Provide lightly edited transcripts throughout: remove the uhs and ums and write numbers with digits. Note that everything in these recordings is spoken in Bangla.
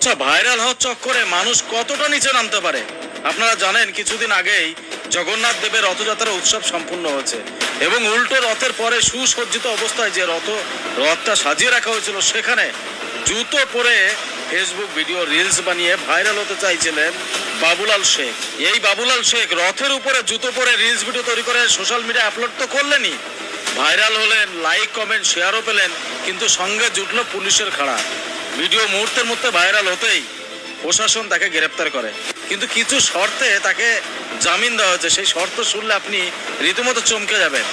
আচ্ছা, ভাইরাল হওয়ার চক্করে মানুষ কতটা নিচে নামতে পারে? আপনারা জানেন কিছুদিন আগেই জগন্নাথ দেবের রথযাত্রা উৎসব সম্পূর্ণ হয়েছে এবং উল্টো রথের পরে সুসজ্জিত অবস্থায় যে রথটা সাজিয়ে রাখা হয়েছিল সেখানে জুতো পরে ফেসবুক ভিডিও রিলস বানিয়ে ভাইরাল হতে চাইছিলেন বাবুলাল শেখ। এই বাবুলাল শেখ রথের উপরে জুতো পরে রিলস ভিডিও তৈরি করে সোশ্যাল মিডিয়া আপলোড তো করলেনই, ভাইরাল হলেন, লাইক কমেন্ট শেয়ারও পেলেন, কিন্তু সঙ্গে জুটলো পুলিশের খাড়া। ভিডিও মুহূর্তের মধ্যে ভাইরাল হতেই প্রশাসন তাকে গ্রেপ্তার করে, কিন্তু কিছু শর্তে তাকে জামিন দেওয়া হয়েছে। সেই শর্ত শুনলে আপনি রীতিমতো চমকে যাবেন।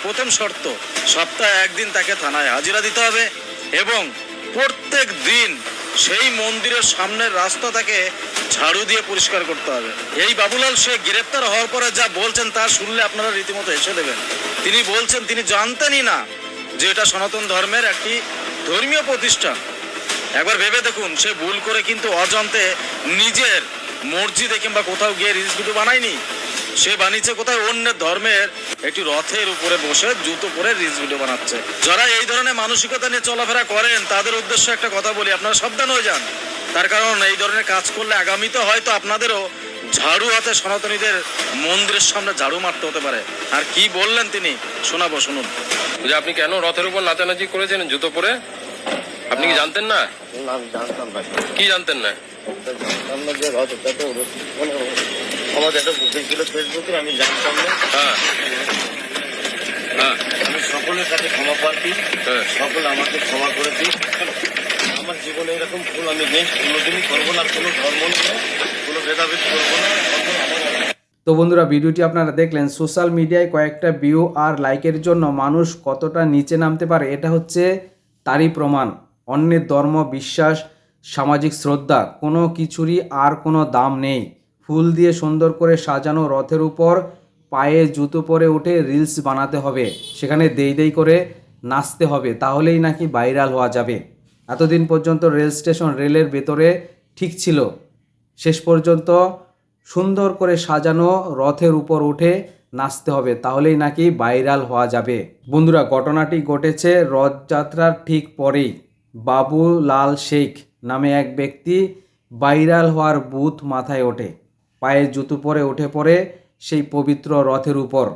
প্রথম শর্ত, সপ্তাহে একদিন তাকে থানায় হাজিরা দিতে হবে এবং প্রত্যেক দিন সেই মন্দিরের সামনের রাস্তা তাকে ঝাড়ু দিয়ে পরিষ্কার করতে হবে। এই বাবুলাল শেখ গ্রেপ্তার হওয়ার পরে যা বলছেন তা শুনলে আপনারা রীতিমতো হেসে দেবেন। তিনি বলছেন তিনি জানতেনই না যে এটা সনাতন ধর্মের একটি ধর্মীয় প্রতিষ্ঠান। একবার ভেবে দেখুন, সে ভুল করে কিন্তু অজান্তে নিজের মসজিদে কিংবা কোথাও গিয়ে রিলস ভিডিও বানায়নি, সে বানিয়েছে কোথায় অন্যের ধর্মের একটি রথের উপরে বসে জুতো পরে রিলস ভিডিও বানাচ্ছে। যারা এই ধরনের মানসিকতা নিয়ে চলাফেরা করেন তাদের উদ্দেশ্যে একটা কথা বলি, আপনারা সাবধান হয়ে যান। তার কারণ এই ধরনের কাজ করলে আগামীতে হয়তো আপনাদেরও ঝাড়ু হাতে সনাতনীদের মন্দিরের সামনে ঝাড়ু মারতে হতে পারে। আর কি বললেন তিনি শোনাবো, শুনুন। যে আপনি কেন রথের উপর নাচানাচি করেছেন জুতো পরে? আপনি কি জানতেন না? জানতাম না। কি জানতেন না? জানতাম না যে রথটা তো আমার একটা বুকিং ছিল ফেসবুকে, আমি জানতাম না। হ্যাঁ হ্যাঁ আমি সকলের কাছে ক্ষমা প্রার্থী, সকলে আমাকে ক্ষমা করে দিই। আমার জীবনে এরকম ভুল আমি নেক্সট কোনোদিনই করবো না, কোনো ধর্ম নিয়ে কোনো ভেদাভেদ করবো না। তো বন্ধুরা, ভিডিওটি আপনারা দেখলেন। সোশ্যাল মিডিয়ায় কয়েকটা ভিউ আর লাইকের জন্য মানুষ কতটা নিচে নামতে পারে এটা হচ্ছে তারই প্রমাণ। অন্যের ধর্ম, বিশ্বাস, সামাজিক শ্রদ্ধা কোনো কিছুরই আর কোনো দাম নেই। ফুল দিয়ে সুন্দর করে সাজানো রথের উপর পায়ে জুতো পরে উঠে রিলস বানাতে হবে, সেখানে দেই দেই করে নাচতে হবে, তাহলেই নাকি ভাইরাল হওয়া যাবে। এতদিন পর্যন্ত রেল স্টেশন রেলের ভেতরে ঠিক ছিল, শেষ পর্যন্ত সুন্দর করে সাজানো রথের উপর উঠে নাচতে হবে, তাহলেই নাকি ভাইরাল হওয়া যাবে। বন্ধুরা, ঘটনাটি ঘটেছে রথযাত্রার ঠিক পরেই। বাবুলাল শেখ নামে এক ব্যক্তি ভাইরাল হওয়ার ভূত মাথায় ওঠে, পায়ে জুতো পরে উঠে পড়ে সেই পবিত্র রথের উপর।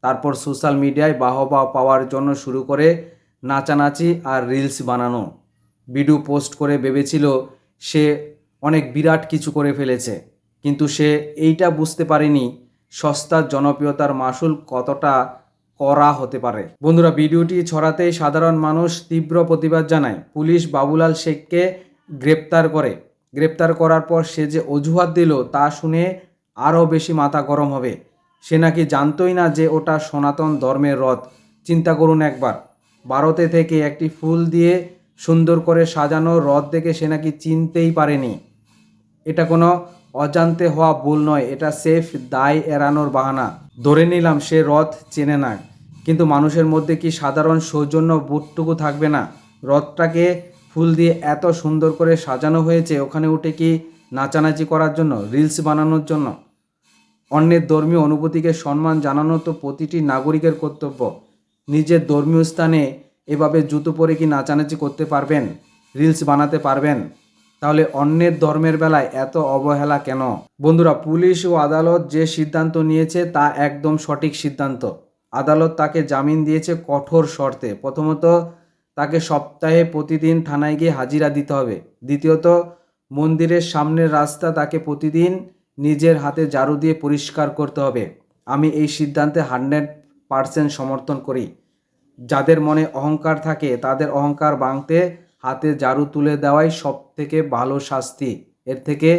তারপর সোশ্যাল মিডিয়ায় বাহবা পাওয়ার জন্য শুরু করে নাচানাচি আর রিলস বানানো। ভিডিও পোস্ট করে ভেবেছিল সে অনেক বিরাট কিছু করে ফেলেছে, কিন্তু সে এইটা বুঝতে পারেনি সস্তার জনপ্রিয়তার মাসুল কতটা কড়া হতে পারে। বন্ধুরা, ভিডিওটি ছড়াতেই সাধারণ মানুষ তীব্র প্রতিবাদ জানায়। পুলিশ বাবুলাল শেখকে গ্রেপ্তার করার পর সে যে অজুহাত দিল তা শুনে আরও বেশি মাথা গরম হবে। সে নাকি জানতই না যে ওটা সনাতন ধর্মের রথ। চিন্তা করুন একবার, ভারতে থেকে একটি ফুল দিয়ে সুন্দর করে সাজানো রথ দেখে সে নাকি চিনতেই পারেনি। এটা কোনো অজান্তে হওয়া ভুল নয়, এটা সেফ দায় এড়ানোর বাহানা। ধরে নিলাম সে রথ চেনে না, কিন্তু মানুষের মধ্যে কি সাধারণ সৌজন্য বোধটুকু থাকবে না? রথটাকে ফুল দিয়ে এত সুন্দর করে সাজানো হয়েছে, ওখানে উঠে কি নাচানাচি করার জন্য, রিলস বানানোর জন্য? অন্যের ধর্মীয় অনুভূতিকে সম্মান জানানো তো প্রতিটি নাগরিকের কর্তব্য। নিজের ধর্মীয় স্থানে এভাবে জুতো পরে কি নাচানাচি করতে পারবেন, রিলস বানাতে পারবেন? তাহলে অন্যের ধর্মের বেলায় এত অবহেলা কেন? বন্ধুরা, পুলিশ ও আদালত যে সিদ্ধান্ত নিয়েছে তা একদম সঠিক সিদ্ধান্ত। আদালত তাকে জামিন দিয়েছে কঠোর শর্তে। প্রথমত, তাকে সপ্তাহে প্রতিদিন থানায় গিয়ে হাজিরা দিতে হবে। দ্বিতীয়ত, মন্দিরের সামনের রাস্তা তাকে প্রতিদিন নিজের হাতে ঝাড়ু দিয়ে পরিষ্কার করতে হবে। আমি এই সিদ্ধান্তে 100% সমর্থন করি। যাদের মনে অহংকার থাকে তাদের অহংকার ভাঙতে হাতে ঝাড়ু তুলে দেওয়াই সব থেকে ভালো শাস্তি। এর থেকে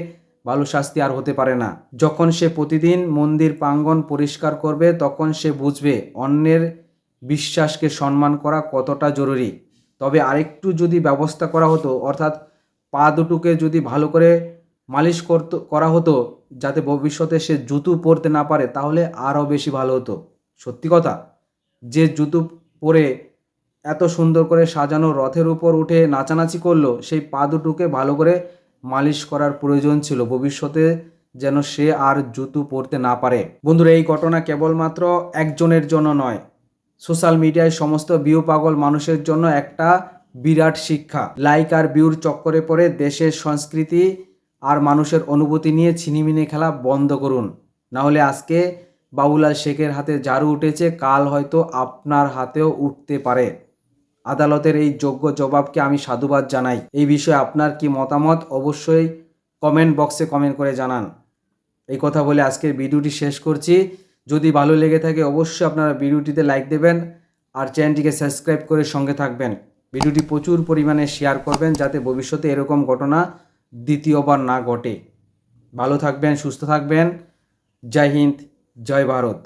ভালো শাস্তি আর হতে পারে না। যখন সে প্রতিদিন মন্দির প্রাঙ্গণ পরিষ্কার করবে তখন সে বুঝবে অন্যের বিশ্বাসকে সম্মান করা কতটা জরুরি। তবে আরেকটু যদি ব্যবস্থা করা হতো, অর্থাৎ পা দুটোকে যদি ভালো করে মালিশ করা হতো যাতে ভবিষ্যতে সে জুতো পরতে না পারে, তাহলে আরও বেশি ভালো হতো। সত্যি কথা, যে জুতো পরে এত সুন্দর করে সাজানো রথের উপর উঠে নাচানাচি করলো, সেই পা দুটোকে ভালো করে মালিশ করার প্রয়োজন ছিল ভবিষ্যতে, যেন সে আর জুতো পরতে না পারে। বন্ধুরা, এই ঘটনা কেবলমাত্র একজনের জন্য নয়, সোশ্যাল মিডিয়ায় সমস্ত ভিউ পাগল মানুষের জন্য একটা বিরাট শিক্ষা। লাইক আর ভিউর চক্করে পড়ে দেশের সংস্কৃতি আর মানুষের অনুভূতি নিয়ে ছিনিমিনি খেলা বন্ধ করুন। না হলে আজকে বাবুলাল শেখের হাতে ঝাড়ু উঠেছে, কাল হয়তো আপনার হাতেও উঠতে পারে। আদালতের এই যোগ্য জবাবকে আমি সাধুবাদ জানাই। এই বিষয়ে আপনার কি মতামত অবশ্যই কমেন্ট বক্সে কমেন্ট করে জানান। এই কথা বলে আজকের ভিডিওটি শেষ করছি। যদি ভালো লেগে থাকে অবশ্যই আপনারা ভিডিওটিতে লাইক দেবেন আর চ্যানেলটিকে সাবস্ক্রাইব করে সঙ্গে থাকবেন। ভিডিওটি প্রচুর পরিমাণে শেয়ার করবেন যাতে ভবিষ্যতে এরকম ঘটনা দ্বিতীয়বার না ঘটে। ভালো থাকবেন, সুস্থ থাকবেন। জয় হিন্দ, জয় ভারত।